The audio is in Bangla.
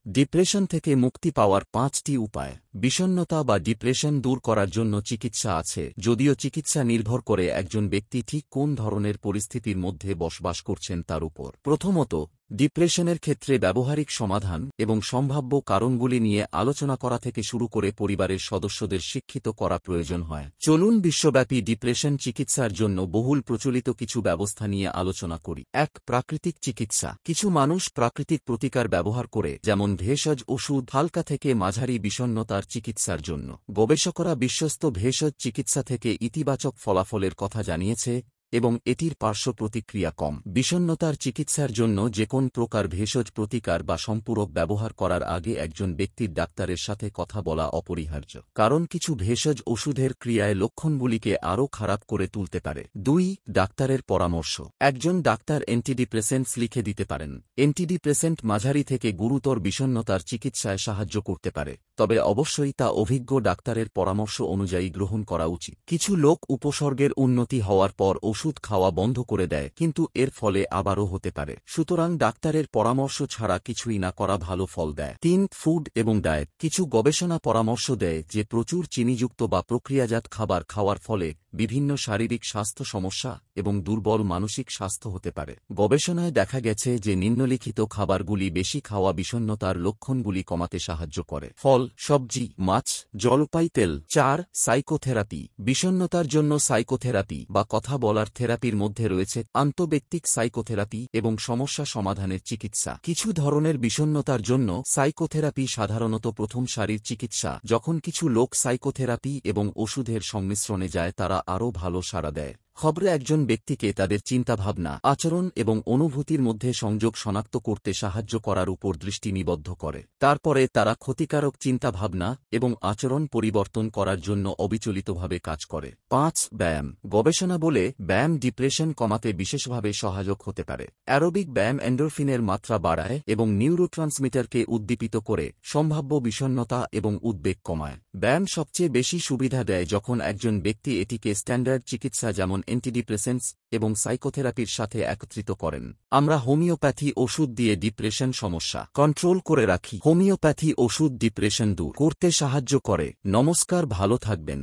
ডিপ্রেশন থেকে মুক্তি পাওয়ার ৫টি উপায়। বিষণ্নতা বা ডিপ্রেশন দূর করার জন্য চিকিৎসা আছে, যদিও চিকিৎসা নির্ভর করে একজন ব্যক্তি ঠিক কোন ধরনের পরিস্থিতির মধ্যে বসবাস করছেন তার উপর। প্রথমত, ডিপ্রেশনের ক্ষেত্রে ব্যবহারিক সমাধান এবং সম্ভাব্য কারণগুলি নিয়ে আলোচনা করা থেকে শুরু করে পরিবারের সদস্যদের শিক্ষিত করা প্রয়োজন হয়। চলুন বিশ্বব্যাপী ডিপ্রেশন চিকিৎসার জন্য বহুল প্রচলিত কিছু ব্যবস্থা নিয়ে আলোচনা করি। ১. প্রাকৃতিক চিকিৎসা। কিছু মানুষ প্রাকৃতিক প্রতিকার ব্যবহার করে, যেমন ভেষজ ওষুধ, হালকা থেকে মাঝারি বিষণ্নতার চিকিৎসার জন্য। গবেষকরা বিশ্বস্ত ভেষজ চিকিৎসা থেকে ইতিবাচক ফলাফলের কথা জানিয়েছে এবং এটির পার্শ্ব প্রতিক্রিয়া কম। বিষণ্নতার চিকিৎসার জন্য যে কোন প্রকার ভেষজ প্রতিকার বা সম্পূরক ব্যবহার করার আগে একজন ব্যক্তির ডাক্তারের সাথে কথা বলা অপরিহার্য, কারণ কিছু ভেষজ ওষুধের ক্রিয়ায় লক্ষণগুলিকে আরও খারাপ করে তুলতে পারে। ২. ডাক্তারের পরামর্শ। একজন ডাক্তার অ্যান্টিডিপ্রেসেন্টস লিখে দিতে পারেন। অ্যান্টিডিপ্রেসেন্ট মাঝারি থেকে গুরুতর বিষণ্নতার চিকিৎসায় সাহায্য করতে পারে, তবে অবশ্যই তা অভিজ্ঞ ডাক্তারের পরামর্শ অনুযায়ী গ্রহণ করা উচিত। কিছু লোক উপসর্গের উন্নতি হওয়ার পর ওষুধ খাওয়া বন্ধ করে দেয়, কিন্তু এর ফলে আবারও হতে পারে। সুতরাং ডাক্তারের পরামর্শ ছাড়া কিছুই না করা ভালো ফল দেয়। ৩. ফুড এবং ডায়েট। কিছু গবেষণা পরামর্শ দেয় যে প্রচুর চিনিযুক্ত বা প্রক্রিয়াজাত খাবার খাওয়ার ফলে বিভিন্ন শারীরিক স্বাস্থ্য সমস্যা এবং দুর্বল মানসিক স্বাস্থ্য হতে পারে। গবেষণায় দেখা গেছে যে নিম্নলিখিত খাবারগুলি বেশি খাওয়া বিষণ্নতার লক্ষণগুলি কমাতে সাহায্য করে: ফল, সবজি, মাছ, জলপাই তেল। ৪. সাইকোথেরাপি। বিষণ্নতার জন্য সাইকোথেরাপি বা কথা বলার থেরাপির মধ্যে রয়েছে আন্তঃব্যক্তিক সাইকোথেরাপি এবং সমস্যা সমাধানের চিকিৎসা। কিছু ধরনের বিষণ্নতার জন্য সাইকোথেরাপি সাধারণত প্রথম সারির চিকিৎসা। যখন কিছু লোক সাইকোথেরাপি এবং ওষুধের সংমিশ্রণে যায়, তারা আরও ভালো সাড়া দেয়। খবরে একজন ব্যক্তিকে তাদের চিন্তাভাবনা, আচরণ এবং অনুভূতির মধ্যে সংযোগ শনাক্ত করতে সাহায্য করার উপর দৃষ্টি নিবদ্ধ করে। তারপরে তারা ক্ষতিকারক চিন্তাভাবনা এবং আচরণ পরিবর্তন করার জন্য অবিচলিতভাবে কাজ করে। ৫. ব্যায়াম। গবেষণা বলে ব্যায়াম ডিপ্রেশন কমাতে বিশেষভাবে সহায়ক হতে পারে। অ্যারোবিক ব্যায়াম এন্ডোরফিনের মাত্রা বাড়ায় এবং নিউরোট্রান্সমিটারকে উদ্দীপিত করে, সম্ভাব্য বিষণ্নতা এবং উদ্বেগ কমায়। ব্যায়াম সবচেয়ে বেশি সুবিধা দেয় যখন একজন ব্যক্তি এটিকে স্ট্যান্ডার্ড চিকিৎসা যেমন অ্যান্টিডিপ্রেসেন্টস এবং সাইকোথেরাপির সাথে একত্রিত করেন। আমরা হোমিওপ্যাথি ওষুধ দিয়ে ডিপ্রেশন সমস্যা কন্ট্রোল করে রাখি। হোমিওপ্যাথি ওষুধ ডিপ্রেশন দূর করতে সাহায্য করে। নমস্কার, ভালো থাকবেন।